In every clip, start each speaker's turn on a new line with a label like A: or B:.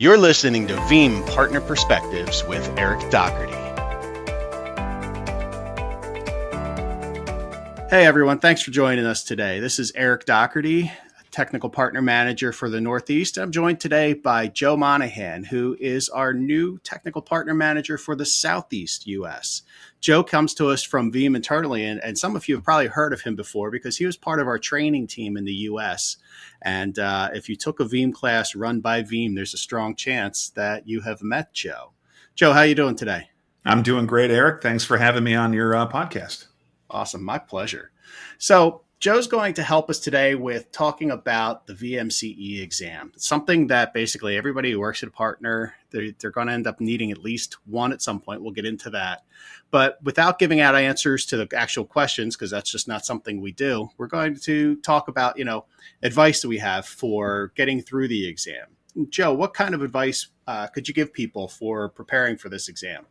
A: You're listening to Veeam Partner Perspectives with Eric Doherty. Hey everyone, thanks for joining us today. This is Eric Doherty, Technical Partner Manager for the Northeast. I'm joined today by Joe Monahan, who is our new Technical Partner Manager for the Southeast U.S. Joe comes to us from Veeam internally, and some of you have probably heard of him before because he was part of our training team in the U.S. And if you took a Veeam class run by Veeam, there's a strong chance that you have met Joe. Joe, how are you doing today?
B: I'm doing great, Eric. Thanks for having me on your podcast.
A: Awesome. My pleasure. So Joe's going to help us today with talking about the VMCE exam. It's something that basically everybody who works at a partner, they're going to end up needing at least one at some point. We'll get into that. But without giving out answers to the actual questions, because that's just not something we do, we're going to talk about, advice that we have for getting through the exam. Joe, what kind of advice could you give people for preparing for this exam?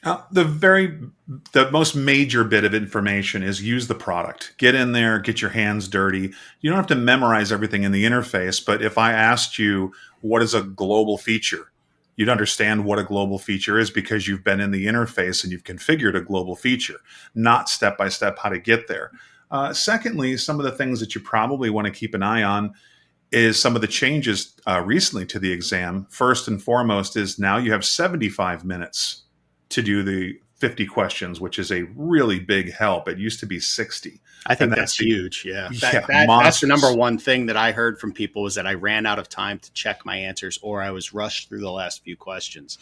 B: The most major bit of information is use the product. Get in there, get your hands dirty. You don't have to memorize everything in the interface, but if I asked you what is a global feature, you'd understand what a global feature is because you've been in the interface and you've configured a global feature, not step-by-step how to get there. Secondly, some of the things that you probably want to keep an eye on is some of the changes recently to the exam. First and foremost is now you have 75 minutes to do the 50 questions, which is a really big help. It used to be 60.
A: I think that's huge. Yeah. That's the number one thing that I heard from people is that I ran out of time to check my answers or I was rushed through the last few questions.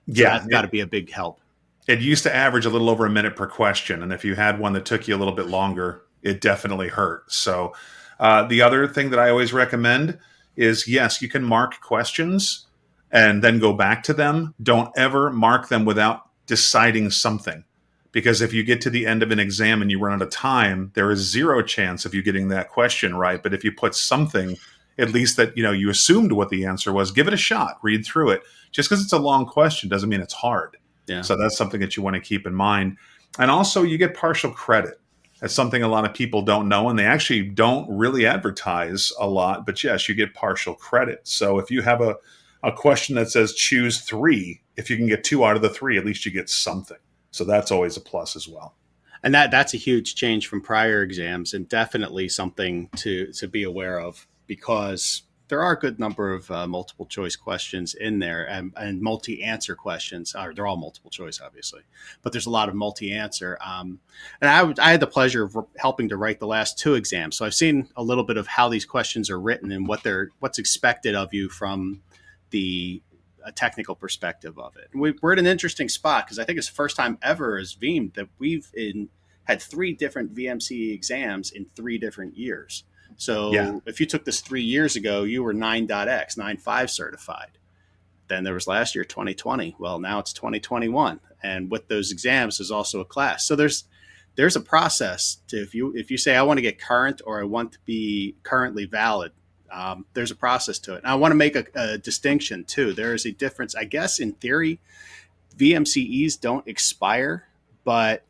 A: So that's got to be a big help.
B: It used to average a little over a minute per question. And if you had one that took you a little bit longer, it definitely hurt. So the other thing that I always recommend is, yes, you can mark questions and then go back to them. Don't ever mark them without deciding something, because if you get to the end of an exam and you run out of time, there is zero chance of you getting that question right. But if you put something, at least that you assumed what the answer was, give it a shot, read through it. Just because it's a long question doesn't mean it's hard.
A: Yeah.
B: So that's something that you want to keep in mind. And also you get partial credit. That's something a lot of people don't know, and they actually don't really advertise a lot, but yes, you get partial credit. So if you have a question that says choose 3, if you can get 2 out of the 3, at least you get something. So that's always a plus as well.
A: And that's a huge change from prior exams, and definitely something to be aware of, because there are a good number of multiple choice questions in there, and multi-answer questions. They're all multiple choice, obviously, but there's a lot of multi-answer. And I had the pleasure of helping to write the last 2 exams. So I've seen a little bit of how these questions are written and what's expected of you from a technical perspective of it. We're at an interesting spot because I think it's the first time ever as Veeam that we've had 3 different VMCE exams in 3 different years. So If you took this 3 years ago, you were 9.x, 9.5 certified. Then there was last year, 2020. Well, now it's 2021. And with those exams, there's also a class. So there's a process to, if you say, I want to get current or I want to be currently valid, there's a process to it. And I want to make a distinction too. There is a difference, I guess, in theory, VMCEs don't expire, but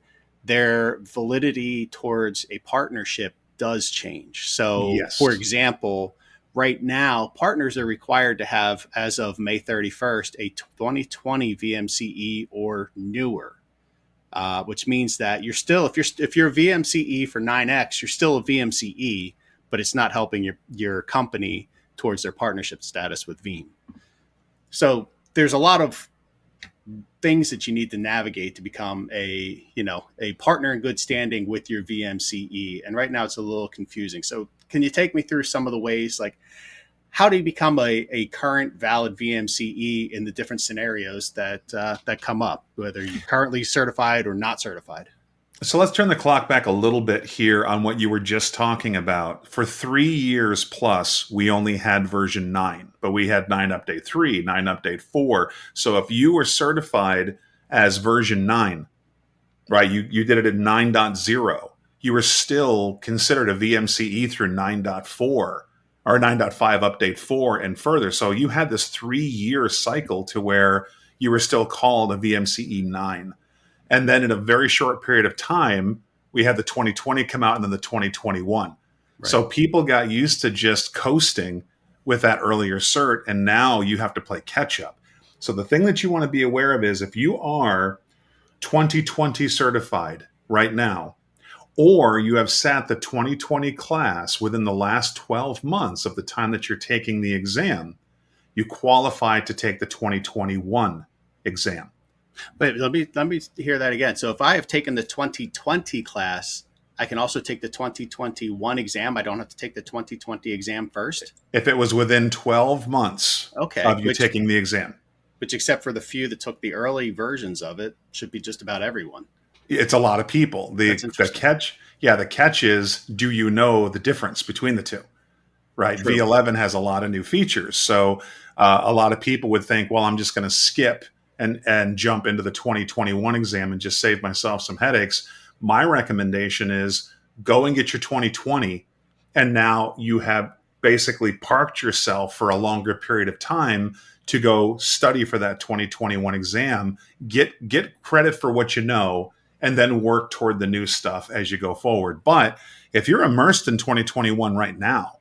A: their validity towards a partnership does change. So For example, right now, partners are required to have, as of May 31st, a 2020 VMCE or newer, which means that you're still, if you're a VMCE for 9X, you're still a VMCE, but it's not helping your company towards their partnership status with Veeam. So there's a lot of things that you need to navigate to become a partner in good standing with your VMCE. And right now it's a little confusing. So can you take me through some of the ways, like how do you become a current valid VMCE in the different scenarios that come up, whether you're currently certified or not certified?
B: So let's turn the clock back a little bit here on what you were just talking about. For 3 years plus, we only had version 9, but we had 9 update 3, 9 update 4. So if you were certified as version 9, right, you did it at 9.0, you were still considered a VMCE through 9.4 or 9.5 update 4 and further. So you had this 3-year cycle to where you were still called a VMCE 9. And then in a very short period of time, we had the 2020 come out and then the 2021. Right. So people got used to just coasting with that earlier cert, and now you have to play catch up. So the thing that you want to be aware of is if you are 2020 certified right now, or you have sat the 2020 class within the last 12 months of the time that you're taking the exam, you qualify to take the 2021 exam.
A: Wait, let me hear that again. So if I have taken the 2020 class, I can also take the 2021 exam. I don't have to take the 2020 exam first.
B: If it was within 12 months
A: Okay,
B: of you taking the exam.
A: which except for the few that took the early versions of it, should be just about everyone.
B: It's a lot of people.
A: That's interesting.
B: The catch is, do you know the difference between the two? Right.
A: True.
B: V11 has a lot of new features. So a lot of people would think, well, I'm just going to skip and jump into the 2021 exam and just save myself some headaches. My recommendation is go and get your 2020. And now you have basically parked yourself for a longer period of time to go study for that 2021 exam, get credit for what you know, and then work toward the new stuff as you go forward. But if you're immersed in 2021 right now,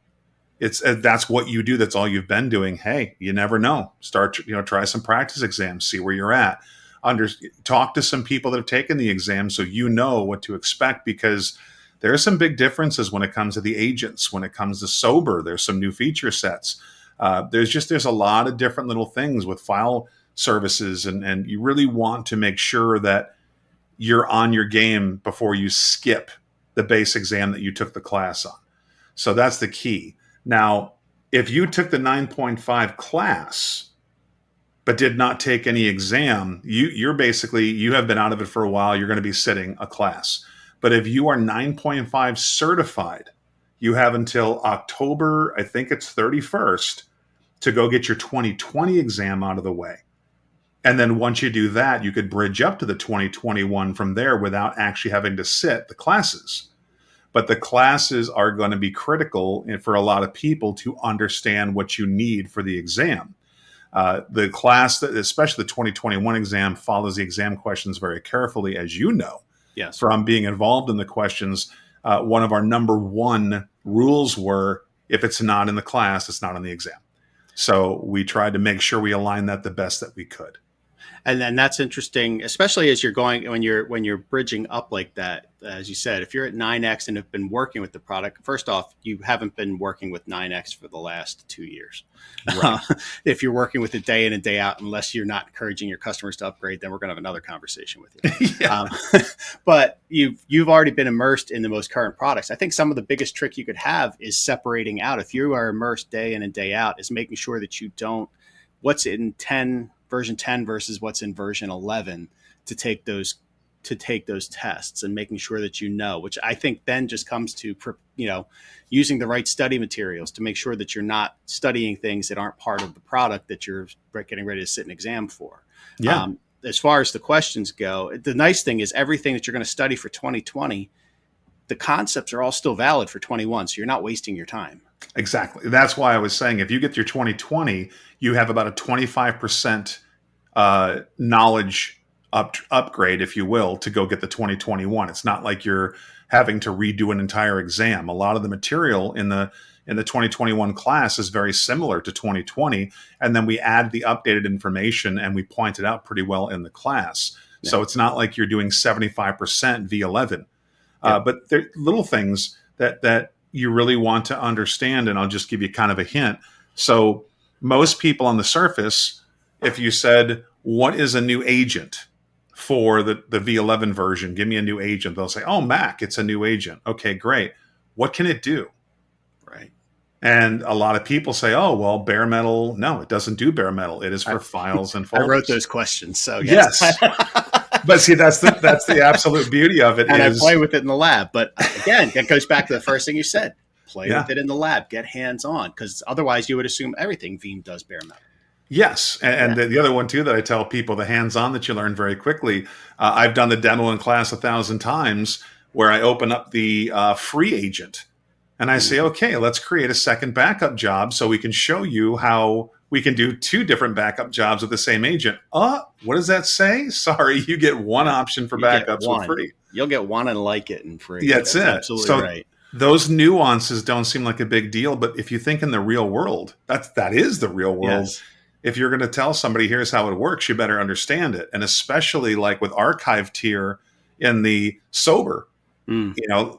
B: that's what you do. That's all you've been doing. Hey, you never know. Try some practice exams, see where you're at. Talk to some people that have taken the exam so you know what to expect, because there are some big differences when it comes to the agents. When it comes to sober, there's some new feature sets. There's a lot of different little things with file services, and you really want to make sure that you're on your game before you skip the base exam that you took the class on. So that's the key. Now, if you took the 9.5 class but did not take any exam, you have been out of it for a while. You're going to be sitting a class. But if you are 9.5 certified, you have until October, I think it's 31st, to go get your 2020 exam out of the way. And then once you do that, you could bridge up to the 2021 from there without actually having to sit the classes. But the classes are going to be critical for a lot of people to understand what you need for the exam. The class, especially the 2021 exam, follows the exam questions very carefully, as you know.
A: Yes.
B: From being involved in the questions, one of our number one rules were, if it's not in the class, it's not on the exam. So we tried to make sure we aligned that the best that we could.
A: And then that's interesting, especially as you're going, when you're bridging up like that. As you said, if you're at 9X and have been working with the product, first off, you haven't been working with 9X for the last 2 years. Right. If you're working with it day in and day out, unless you're not encouraging your customers to upgrade, then we're going to have another conversation with you. Yeah. But you've already been immersed in the most current products. I think some of the biggest trick you could have is separating out. If you are immersed day in and day out, is making sure that you don't, what's in version 10 versus what's in version 11 to take those tests, and making sure that which I think then just comes to using the right study materials to make sure that you're not studying things that aren't part of the product that you're getting ready to sit an exam for.
B: Yeah.
A: As far as the questions go, the nice thing is everything that you're going to study for 2020, the concepts are all still valid for 21, so you're not wasting your time.
B: Exactly. That's why I was saying, if you get your 2020, you have about a 25% knowledge upgrade, if you will, to go get the 2021. It's not like you're having to redo an entire exam. A lot of the material in the 2021 class is very similar to 2020, and then we add the updated information, and we point it out pretty well in the class. Yeah. So it's not like you're doing 75% V11. Yeah. But there are little things that you really want to understand, and I'll just give you kind of a hint. So most people on the surface, if you said, what is a new agent for the V11 version? Give me a new agent. They'll say, oh, Mac, it's a new agent. Okay, great. What can it do?
A: Right.
B: And a lot of people say, oh, well, bare metal. No, it doesn't do bare metal. It is for files and folders.
A: I wrote those questions. So yes.
B: But see, that's the absolute beauty of it.
A: And I play with it in the lab. But again, that goes back to the first thing you said. Play with it in the lab. Get hands-on. Because otherwise you would assume everything Veeam does bare metal.
B: Yes. And the other one, too, that I tell people, the hands-on that you learn very quickly. I've done the demo in class 1,000 times where I open up the free agent. And I say, okay, let's create a second backup job so we can show you how we can do 2 different backup jobs with the same agent. What does that say? Sorry, you get one option for backups for free.
A: You'll get one and like it and free.
B: Yeah, that's it.
A: Absolutely right.
B: Those nuances don't seem like a big deal, but if you think in the real world, that is the real world.
A: Yes.
B: If you're going to tell somebody here's how it works, you better understand it. And especially like with archive tier in the sober,
A: Mm.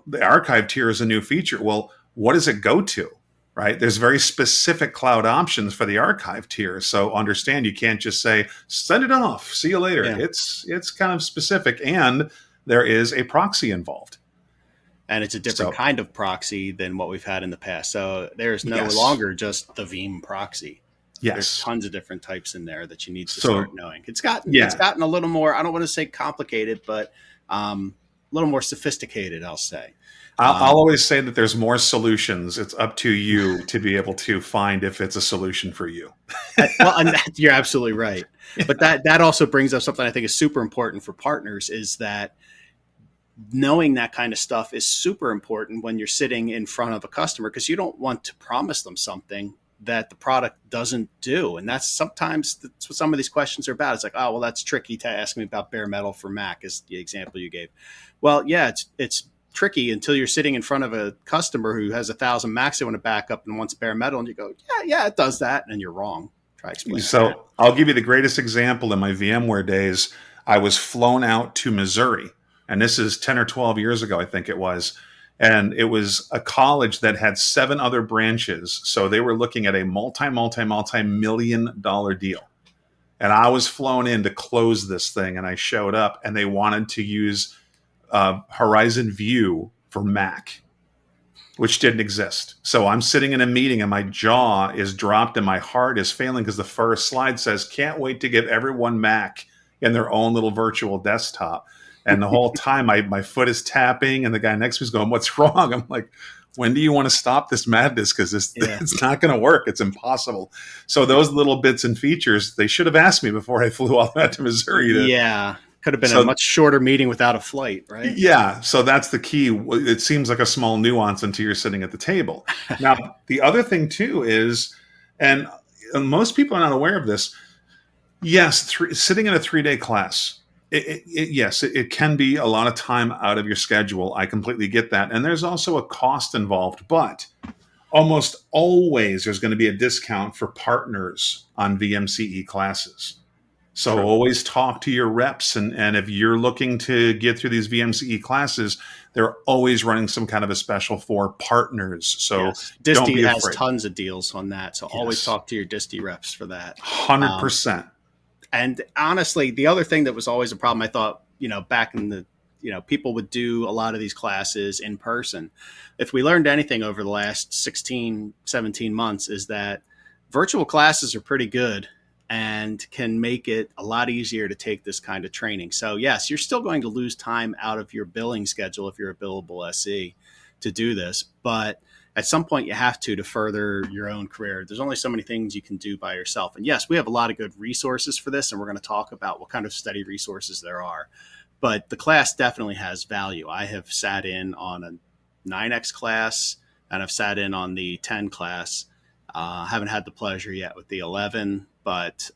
B: the archive tier is a new feature. Well, what does it go to? Right? There's very specific cloud options for the archive tier. So understand you can't just say, send it off, see you later.
A: Yeah.
B: It's kind of specific, and there is a proxy involved.
A: And it's a different
B: So
A: kind of proxy than what we've had in the past. So there's no
B: yes.
A: longer just the Veeam proxy. There's
B: Yes.
A: tons of different types in there that you need to
B: So
A: start knowing. It's gotten
B: yeah,
A: a little more, I don't want to say complicated, but a little more sophisticated, I'll say.
B: I'll
A: Um,
B: always say that there's more solutions. It's up to you to be able to find if it's a solution for you.
A: well, and you're absolutely right. But that also brings up something I think is super important for partners, is that knowing that kind of stuff is super important when you're sitting in front of a customer, because you don't want to promise them something that the product doesn't do. And that's what some of these questions are about. It's like, oh, well, that's tricky to ask me about bare metal for Mac, is the example you gave. Well, yeah, it's tricky until you're sitting in front of a customer who has 1,000 Macs they want to back up and wants bare metal, and you go, yeah, it does that, and you're wrong. Try explaining that.
B: So I'll give you the greatest example. In my VMware days, I was flown out to Missouri, and this is 10 or 12 years ago, I think it was. And it was a college that had 7 other branches. So they were looking at a multi-million-dollar deal. And I was flown in to close this thing, and I showed up, and they wanted to use Horizon View for Mac, which didn't exist. So I'm sitting in a meeting and my jaw is dropped and my heart is failing because the first slide says, can't wait to give everyone Mac in their own little virtual desktop. And the whole time my foot is tapping and the guy next to me is going, what's wrong? I'm like, when do you want to stop this madness? Because
A: Yeah.
B: it's not going to work. It's impossible. So those little bits and features, they should have asked me before I flew all the way to Missouri to.
A: Yeah. Could have been a
B: So
A: much shorter meeting without a flight, right?
B: yeah, so that's the key. It seems like a small nuance until you're sitting at the table. Now, the other thing too is, and most people are not aware of this. Yes, sitting in a 3-day class, yes, it can be a lot of time out of your schedule. I completely get that, and there's also a cost involved. But almost always, there's going to be a discount for partners on VMCE classes. So
A: True.
B: always talk to your reps. And if you're looking to get through these VMCE classes, they're always running some kind of a special for partners. So
A: Yes.
B: don't
A: Disty
B: be
A: has
B: afraid.
A: tons of deals on that. So always
B: Yes.
A: talk to your Disty reps for that. Um,
B: 100%.
A: and honestly, the other thing that was always a problem, I thought, back in the, people would do a lot of these classes in person. If we learned anything over the last 16, 17 months, is that virtual classes are pretty good and can make it a lot easier to take this kind of training. So yes, you're still going to lose time out of your billing schedule if you're a billable SE to do this, but at some point you have to further your own career. There's only so many things you can do by yourself. And yes, we have a lot of good resources for this, and we're going to talk about what kind of study resources there are. But the class definitely has value. I have sat in on a 9X class, and I've sat in on the 10 class. Haven't had the pleasure yet with the 11, but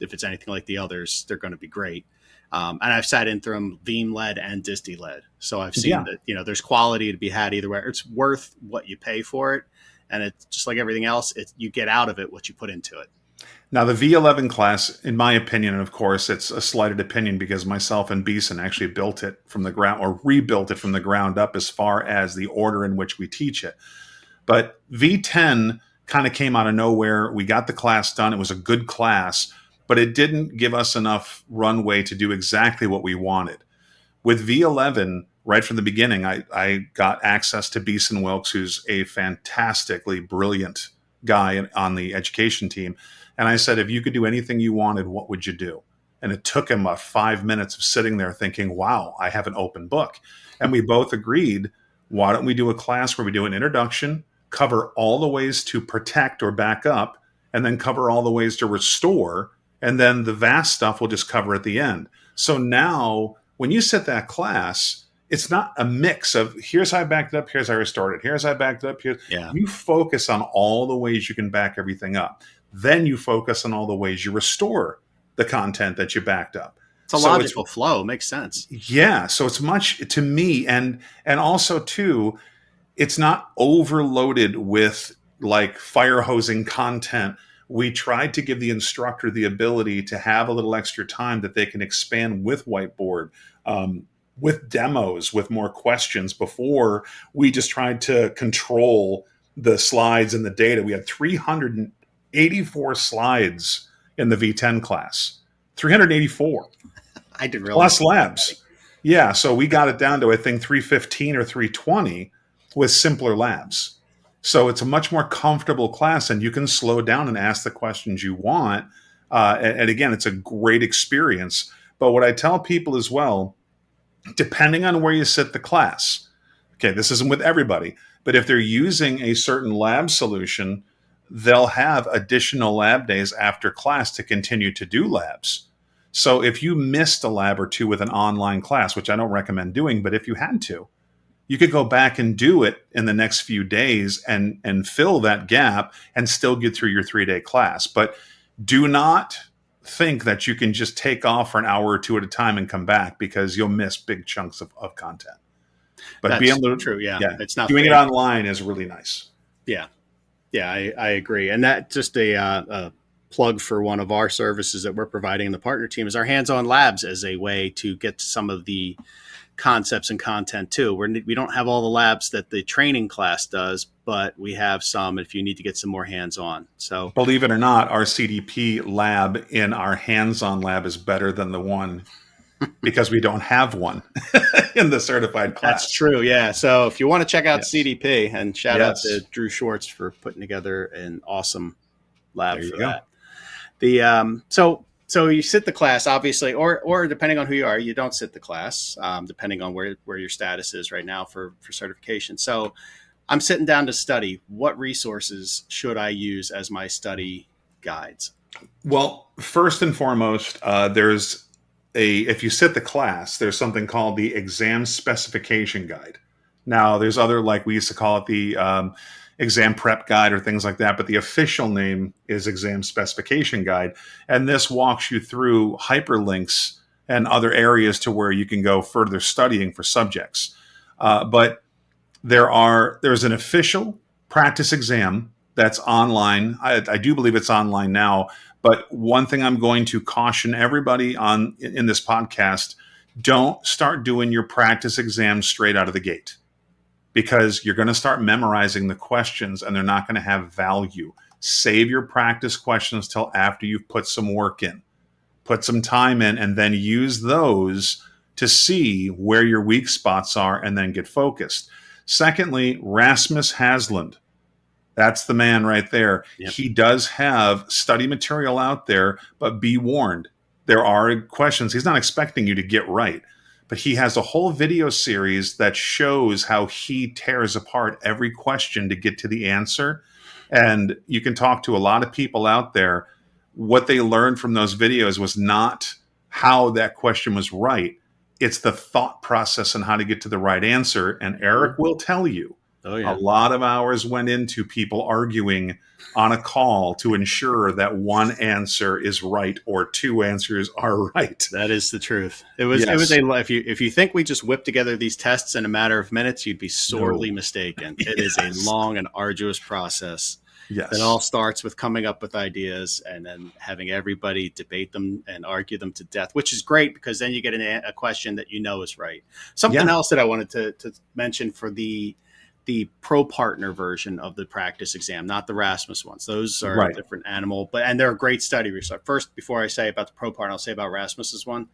A: if it's anything like the others, they're going to be great. And I've sat in through them Veeam led and Disty led. So I've seen
B: Yeah.
A: that, there's quality to be had either way. It's worth what you pay for it. And it's just like everything else, you get out of it what you put into it.
B: Now, the V11 class, in my opinion, and of course, it's a slighted opinion because myself and Beeson actually built it from the ground or rebuilt it from the ground up as far as the order in which we teach it. But V10 kind of came out of nowhere. We got the class done. It was a good class, but it didn't give us enough runway to do exactly what we wanted. With V11, right from the beginning, I got access to Beeson Wilkes, who's a fantastically brilliant guy on the education team. And I said, if you could do anything you wanted, what would you do? And it took him about 5 minutes of sitting there thinking, wow, I have an open book. And we both agreed, why don't we do a class where we do an introduction, cover all the ways to protect or back up, and then cover all the ways to restore. And then the vast stuff we'll just cover at the end. So now when you set that class, it's not a mix of here's how I backed it up, here's how I restored it, here's how I backed it up, here.
A: Yeah.
B: You focus on all the ways you can back everything up. Then you focus on all the ways you restore the content that you backed up.
A: It's a
B: So
A: logical flow. It makes sense.
B: yeah, so it's much to me, and also too, it's not overloaded with like fire hosing content. We tried to give the instructor the ability to have a little extra time that they can expand with whiteboard, with demos, with more questions. Before, we just tried to control the slides and the data. We had 384 slides in the V10 class, 384
A: I didn't realize
B: plus
A: that was that many.
B: labs. Yeah, so we got it down to I think 315 or 320 with simpler labs. So it's a much more comfortable class, and you can slow down and ask the questions you want. And again, it's a great experience. But what I tell people as well, depending on where you sit the class, okay, this isn't with everybody, but if they're using a certain lab solution, they'll have additional lab days after class to continue to do labs. So if you missed a lab or two with an online class, which I don't recommend doing, but if you had to, you could go back and do it in the next few days and fill that gap and still get through your 3-day class. But do not think that you can just take off for an hour or two at a time and come back, because you'll miss big chunks of content. But being
A: That's
B: able to,
A: true. Yeah,
B: yeah,
A: it's not
B: doing it
A: fair.
B: online is really nice.
A: Yeah, yeah, I agree. And that just a plug for one of our services that we're providing in the partner team is our hands-on labs as a way to get to some of the concepts and content too. We don't have all the labs that the training class does, but we have some if you need to get some more hands-on. So
B: Believe it or not, our CDP lab in our hands-on lab is better than the one, because we don't have one in the certified
A: that's
B: class.
A: true. Yeah. So if you want to check out
B: Yes.
A: CDP, and shout out to
B: Yes.
A: Drew Schwartz for putting together an awesome
B: There
A: lab
B: you
A: for
B: go.
A: that. So you sit the class, obviously, or depending on who you are, you don't sit the class, depending on where your status is right now for certification. So I'm sitting down to study. What resources should I use as my study guides?
B: Well, first and foremost, there's if you sit the class, there's something called the exam specification guide. Now, there's other, like we used to call it the exam prep guide or things like that, but the official name is exam specification guide. And this walks you through hyperlinks and other areas to where you can go further studying for subjects. But there's an official practice exam that's online. I do believe it's online now. But one thing I'm going to caution everybody on in this podcast: don't start doing your practice exam straight out of the gate, because you're going to start memorizing the questions and they're not going to have value. Save your practice questions till after you've put some work in, put some time in, and then use those to see where your weak spots are and then get focused. Secondly, Rasmus Hasland. That's the man right there.
A: Yep.
B: He does have study material out there, but be warned, there are questions he's not expecting you to get right. But he has a whole video series that shows how he tears apart every question to get to the answer. And you can talk to a lot of people out there. What they learned from those videos was not how that question was right. It's the thought process and how to get to the right answer. And Eric will tell you,
A: Oh
B: a
A: yeah,
B: lot of hours went into people arguing on a call to ensure that one answer is right or two answers are right.
A: that is the truth. It was
B: Yes.
A: a if you think we just whip together these tests in a matter of minutes, you'd be sorely
B: No.
A: mistaken. It is a
B: Yes.
A: long and arduous process. That
B: Yes.
A: all starts with coming up with ideas and then having everybody debate them and argue them to death, which is great because then you get a question that you know is right. Something
B: Yeah.
A: else that I wanted to mention for the pro partner version of the practice exam, not the Rasmus ones. Those are a
B: Right.
A: different animal, and they're a great study resource. First, before I say about the pro partner, I'll say about Rasmus's one.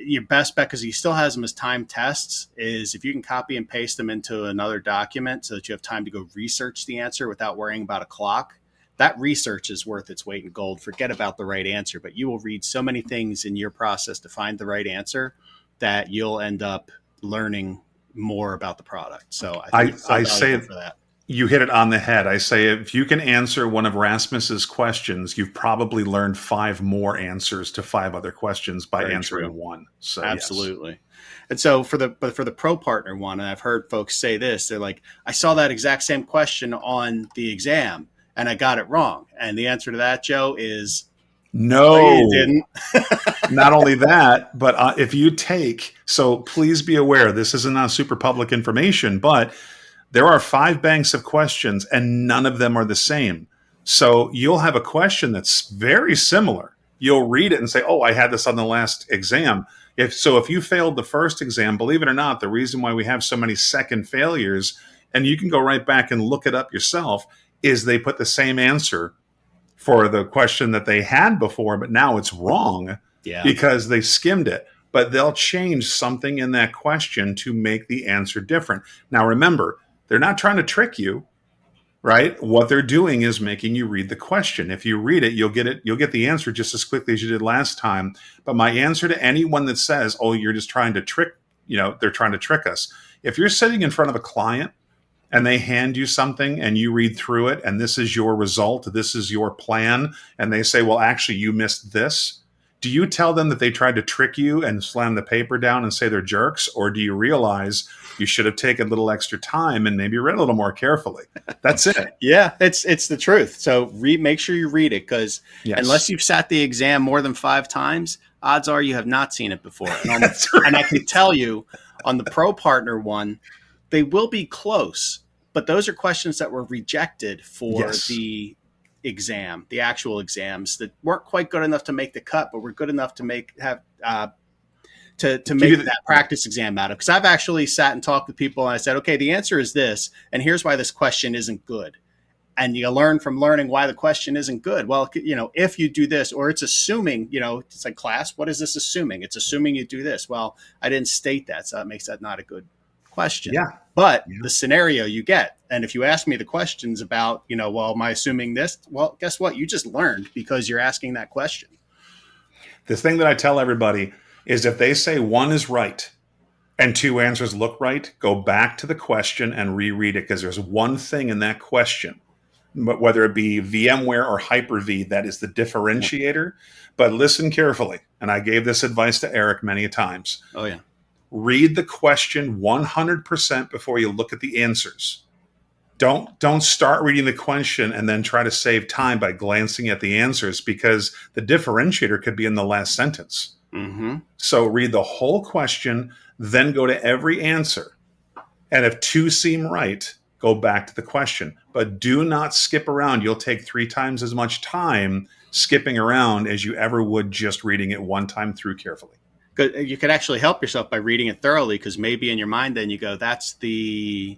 A: Your best bet, because he still has them as timed tests, is if you can copy and paste them into another document so that you have time to go research the answer without worrying about a clock. That research is worth its weight in gold. Forget about the right answer, but you will read so many things in your process to find the right answer that you'll end up learning more about the product. So I think it's so
B: I say
A: valuable for that.
B: you hit it on the head. I say if you can answer one of Rasmus's questions, you've probably learned 5 more answers to 5 other questions by
A: Very
B: answering
A: true.
B: one. So
A: Absolutely. Yes. And so for the pro partner one, and I've heard folks say this, they're like, I saw that exact same question on the exam and I got it wrong. And the answer to that, Joe, is
B: no,
A: you didn't.
B: Not only that, but if you take, so please be aware, this isn't super public information, but There are 5 banks of questions and none of them are the same. So you'll have a question that's very similar. You'll read it and say, oh, I had this on the last exam. If you failed the first exam, believe it or not, the reason why we have so many second failures, and you can go right back and look it up yourself, is they put the same answer for the question that they had before, but now it's wrong
A: Yeah.
B: because they skimmed it. But they'll change something in that question to make the answer different. Now, remember, they're not trying to trick you, right? What they're doing is making you read the question. If you read it, you'll get the answer just as quickly as you did last time. But my answer to anyone that says, "Oh, you're just trying to trick," they're trying to trick us. If you're sitting in front of a client and they hand you something and you read through it and this is your result, this is your plan, and they say, well, actually, you missed this. Do you tell them that they tried to trick you and slam the paper down and say they're jerks? Or do you realize you should have taken a little extra time and maybe read a little more carefully? That's it.
A: Yeah, it's the truth. So make sure you read it, because
B: Yes.
A: unless you've sat the exam more than 5 times, odds are you have not seen it before.
B: That's right.
A: And I can tell you on the Pro Partner one, they will be close, but those are questions that were rejected for
B: Yes.
A: the exam, the actual exams that weren't quite good enough to make the cut, but were good enough to make that practice exam out of. Because I've actually sat and talked with people and I said, okay, the answer is this, and here's why this question isn't good. And you learn from learning why the question isn't good. Well, if you do this, or it's assuming, it's like, class, what is this assuming? It's assuming you do this. Well, I didn't state that, so that makes that not a good question.
B: Yeah.
A: But the scenario you get, and if you ask me the questions about, well, am I assuming this? Well, guess what? You just learned because you're asking that question.
B: The thing that I tell everybody is if they say 1 is right and 2 answers look right, go back to the question and reread it, because there's one thing in that question, whether it be VMware or Hyper-V, that is the differentiator. But listen carefully, and I gave this advice to Eric many times.
A: Oh, yeah.
B: Read the question 100% before you look at the answers. Don't start reading the question and then try to save time by glancing at the answers, because the differentiator could be in the last sentence.
A: Mm-hmm.
B: So read the whole question, then go to every answer. And if 2 seem right, go back to the question. But do not skip around. You'll take 3 times as much time skipping around as you ever would just reading it one time through carefully.
A: You could actually help yourself by reading it thoroughly, because maybe in your mind then you go, that's the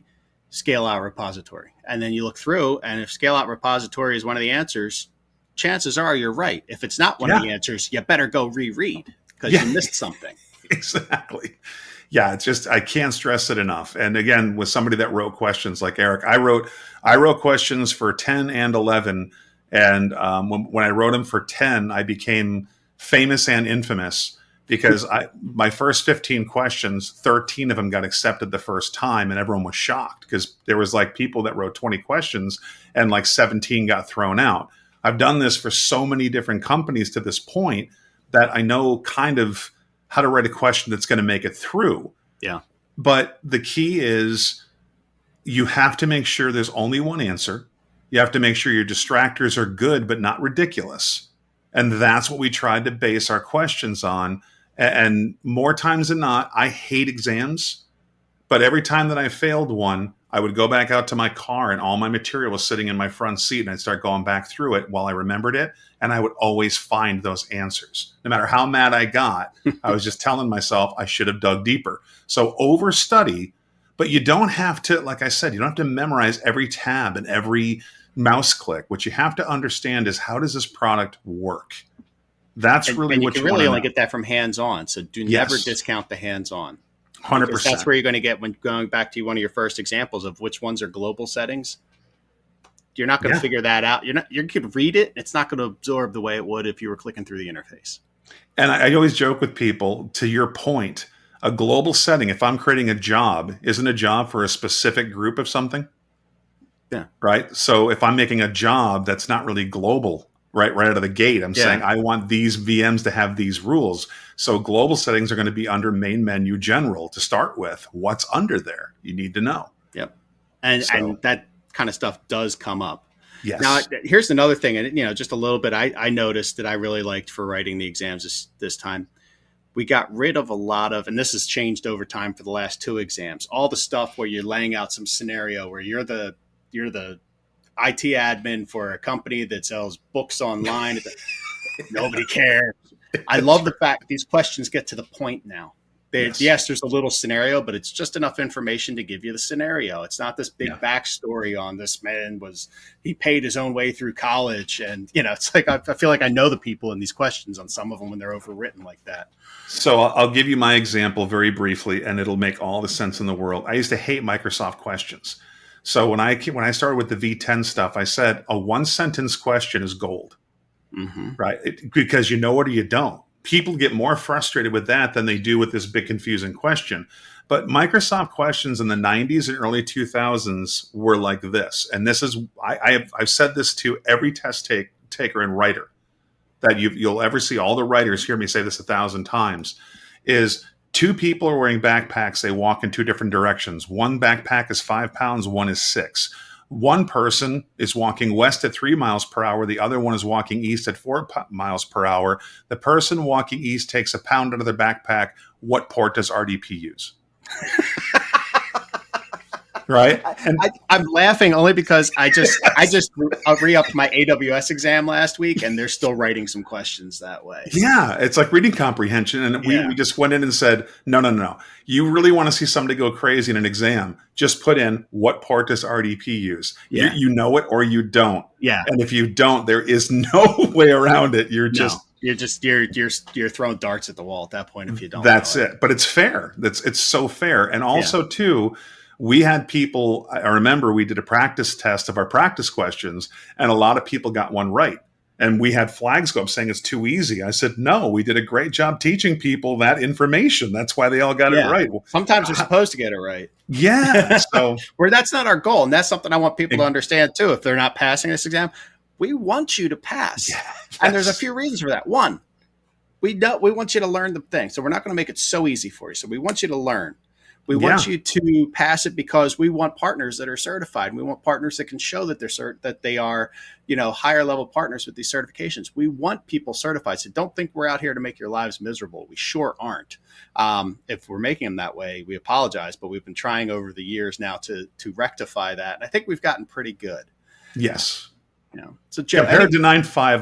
A: scale out repository. And then you look through, and if scale out repository is one of the answers, chances are you're right. If it's not one of the answers, you better go reread, because you missed something.
B: Exactly. Yeah, it's just, I can't stress it enough. And again, with somebody that wrote questions like Eric, I wrote questions for 10 and 11. And when I wrote them for 10, I became famous and infamous, because my first 15 questions, 13 of them got accepted the first time, and everyone was shocked, because there was like people that wrote 20 questions and like 17 got thrown out. I've done this for so many different companies to this point that I know kind of how to write a question that's going to make it through.
A: Yeah.
B: But the key is you have to make sure there's only one answer. You have to make sure your distractors are good, but not ridiculous. And that's what we tried to base our questions on. And more times than not, I hate exams, but every time that I failed one, I would go back out to my car and all my material was sitting in my front seat, and I'd start going back through it while I remembered it. And I would always find those answers. No matter how mad I got, I was just telling myself I should have dug deeper. So overstudy, but you don't have to, like I said, you don't have to memorize every tab and every mouse click. What you have to understand is, how does this product work? That's really what you
A: can really only
B: know.
A: get that from hands-on. So never discount the hands-on.
B: 100%.
A: That's where you're going to get, when going back to one of your first examples of which ones are global settings. You're not going to figure that out. You could read it. It's not going to absorb the way it would if you were clicking through the interface.
B: And I always joke with people, to your point, a global setting, if I'm creating a job, isn't a job for a specific group of something.
A: Yeah.
B: Right. So if I'm making a job that's not really global, right out of the gate, I'm saying I want these VMs to have these rules. So global settings are going to be under main menu general to start with. What's under there? You need to know.
A: Yep. And that kind of stuff does come up.
B: Yes.
A: Now, here's another thing, and just a little bit I noticed that I really liked for writing the exams this time. we got rid of a lot of, and this has changed over time for the last two exams, all the stuff where you're laying out some scenario where you're the IT admin for a company that sells books online. Nobody cares. I
B: That's
A: love the
B: right.
A: fact these questions get to the point now.
B: Yes.
A: Yes, there's a little scenario, but it's just enough information to give you the scenario. It's not this
B: Yeah.
A: big backstory on this man he paid his own way through college. And, it's like, I feel like I know the people in these questions on some of them when they're overwritten like that.
B: So I'll give you my example very briefly, and it'll make all the sense in the world. I used to hate Microsoft questions. So when I started with the V10 stuff, I said a one sentence question is gold,
A: Mm-hmm.
B: right? Because you know it or you don't. People get more frustrated with that than they do with this big confusing question. But Microsoft questions in the 90s and early 2000s were like this, and this is I've said this to every taker and writer that you'll ever see. All the writers hear me say this 1,000 times, is two people are wearing backpacks. They walk in two different directions. One backpack is 5 pounds, one is 6. One person is walking west at 3 miles per hour. The other one is walking east at 4 miles per hour. The person walking east takes a pound out of their backpack. What port does RDP use? Right? And
A: I'm laughing only because I just re-upped my AWS exam last week, and they're still writing some questions that way.
B: yeah, it's like reading comprehension. And we
A: Yeah,
B: just went in and said, no, no, no. You really want to see somebody go crazy in an exam? Just put in, what port does RDP use? You,
A: yeah,
B: you know it or you don't.
A: yeah.
B: And if you don't, there is no way around it. You're
A: No,
B: just,
A: you're throwing darts at the wall at that point if you don't know
B: that's
A: it.
B: it. But it's fair. It's so fair. And
A: Yeah.
B: also, too, we had people, I remember we did a practice test of our practice questions, and a lot of people got one right. And we had flags go up saying it's too easy. I said, no, we did a great job teaching people that information. That's why they all got it
A: Yeah.
B: right.
A: Sometimes they're supposed to get it right.
B: Yeah. So,
A: Where that's not our goal. And that's something I want people to understand too. If they're not passing this exam, we want you to pass.
B: yeah,
A: And there's a
B: yes.
A: few reasons for that. One, we want you to learn the thing. So we're not going to make it so easy for you. So we want you to learn. We want
B: Yeah.
A: you to pass it because we want partners that are certified. We want partners that can show that that they are, higher level partners with these certifications. We want people certified. So don't think we're out here to make your lives miserable. We sure aren't. If we're making them that way, we apologize. But we've been trying over the years now to rectify that, and I think we've gotten pretty good.
B: Yes.
A: So Joe,
B: Compared to 9.5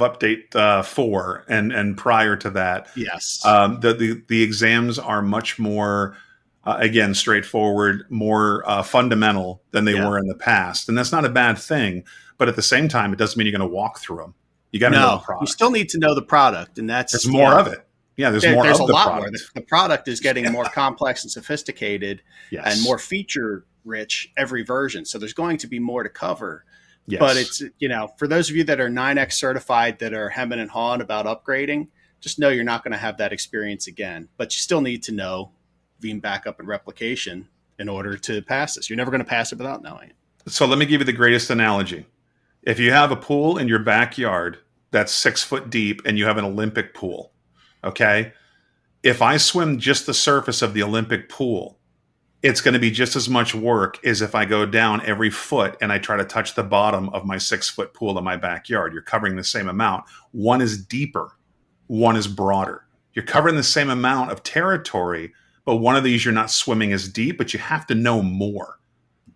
B: update 4 and prior to that,
A: yes,
B: the exams are much more, again, straightforward, more fundamental than they
A: yeah,
B: were in the past. And that's not a bad thing. But at the same time, it doesn't mean you're going to walk through them. You got to know the
A: no, you
B: product.
A: still need to know the product, and
B: There's
A: that's
B: more of it. Yeah, there's more
A: there's
B: of
A: a
B: the
A: lot more.
B: product.
A: The product is getting more complex and sophisticated and
B: Yes.
A: more feature rich every version. So there's going to be more to cover.
B: Yes.
A: But it's, for those of you that are 9X certified that are hemming and hawing about upgrading, just know you're not going to have that experience again. But you still need to know Veeam backup and replication in order to pass this. You're never going to pass it without knowing it.
B: So let me give you the greatest analogy. If you have a pool in your backyard that's 6 foot deep and you have an Olympic pool, okay? If I swim just the surface of the Olympic pool, it's going to be just as much work as if I go down every foot and I try to touch the bottom of my 6 foot pool in my backyard. You're covering the same amount. One is deeper, one is broader. You're covering the same amount of territory, but one of these you're not swimming as deep, but you have to know more.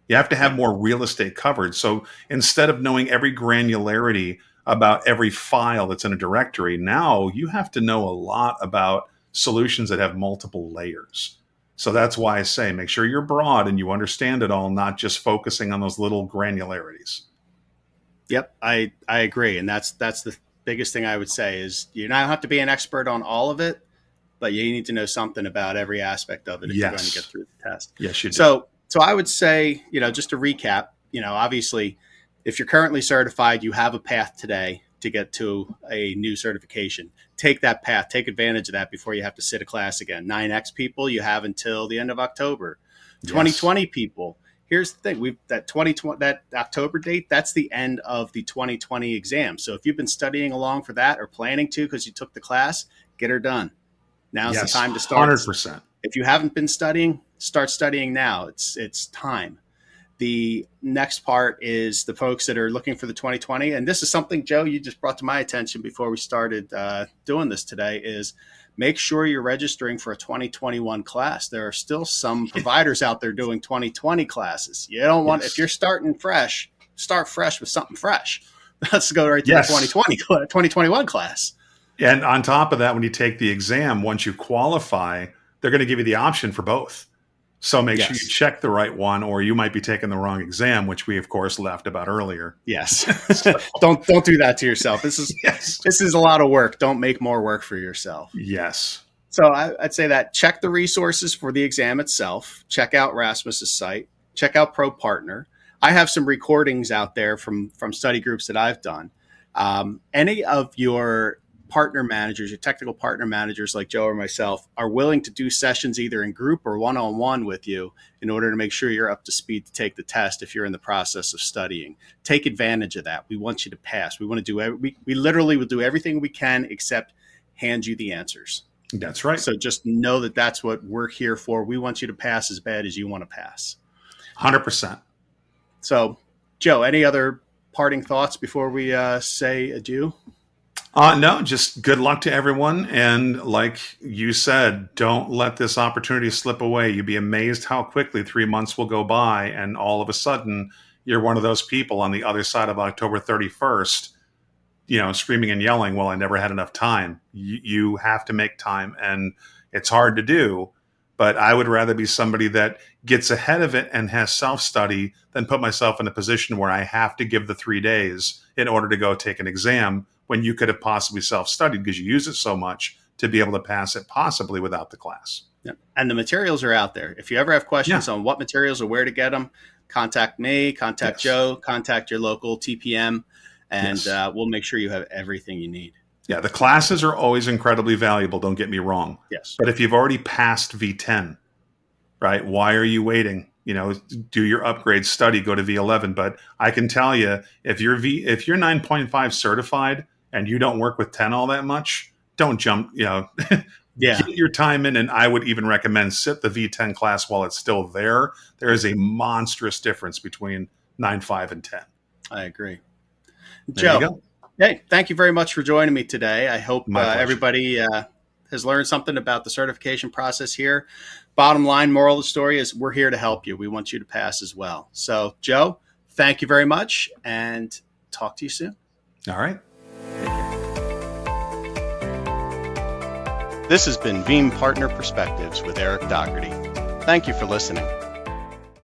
B: You have to have more real estate covered. So instead of knowing every granularity about every file that's in a directory, now you have to know a lot about solutions that have multiple layers. So that's why I say make sure you're broad and you understand it all, not just focusing on those little granularities.
A: Yep, I agree. And that's the biggest thing I would say is you don't have to be an expert on all of it, but you need to know something about every aspect of it if you're going to get
B: Yes.
A: through the test.
B: Yes, you do.
A: So I would say, just to recap, obviously, if you're currently certified, you have a path today to get to a new certification. Take that path, take advantage of that before you have to sit a class again. 9X people, you have until the end of October.
B: Yes.
A: 2020 people, here's the thing: that October date. That's the end of the 2020 exam. So if you've been studying along for that or planning to because you took the class, get her done. Now's
B: Yes,
A: the time to start.
B: 100%.
A: If you haven't been studying, start studying now. It's time. The next part is the folks that are looking for the 2020. And this is something, Joe, you just brought to my attention before we started doing this today, is make sure you're registering for a 2021 class. There are still some providers out there doing 2020 classes. You don't want, if you're starting fresh, start fresh with something fresh. Let's go right to the 2021 class.
B: And on top of that, when you take the exam, once you qualify, they're going to give you the option for both. So make sure you check the right one, or you might be taking the wrong exam, which we, of course, laughed about earlier.
A: Yes. Don't do that to yourself. This is a lot of work. Don't make more work for yourself.
B: Yes.
A: So I'd say that check the resources for the exam itself. Check out Rasmus's site. Check out ProPartner. I have some recordings out there from study groups that I've done. Any of your partner managers, your technical partner managers like Joe or myself, are willing to do sessions either in group or one-on-one with you in order to make sure you're up to speed to take the test if you're in the process of studying. Take advantage of that. We want you to pass. We want to do we literally will do everything we can except hand you the answers.
B: That's right.
A: So just know that that's what we're here for. We want you to pass as bad as you want to pass.
B: 100%.
A: So, Joe, any other parting thoughts before we say adieu?
B: No, just good luck to everyone. And like you said, don't let this opportunity slip away. You'd be amazed how quickly 3 months will go by. And all of a sudden, you're one of those people on the other side of October 31st, screaming and yelling, well, I never had enough time. You have to make time, and it's hard to do. But I would rather be somebody that gets ahead of it and has self-study than put myself in a position where I have to give the 3 days in order to go take an exam when you could have possibly self-studied because you use it so much to be able to pass it possibly without the class.
A: Yeah. And the materials are out there. If you ever have questions on what materials or where to get them, contact me, contact Joe, contact your local TPM, and we'll make sure you have everything you need.
B: Yeah, the classes are always incredibly valuable, don't get me wrong.
A: Yes.
B: But if you've already passed V10, right, why are you waiting? Do your upgrade, study, go to V11. But I can tell you, if you're 9.5 certified and you don't work with 10 all that much, don't jump, get your time in. And I would even recommend sit the V10 class while it's still there. There is a monstrous difference between 9.5 and 10.
A: I agree.
B: There you go.
A: Hey, thank you very much for joining me today. I hope everybody has learned something about the certification process here. Bottom line, moral of the story is we're here to help you. We want you to pass as well. So, Joe, thank you very much, and talk to you soon.
B: All right.
A: This has been Veeam Partner Perspectives with Eric Dougherty. Thank you for listening.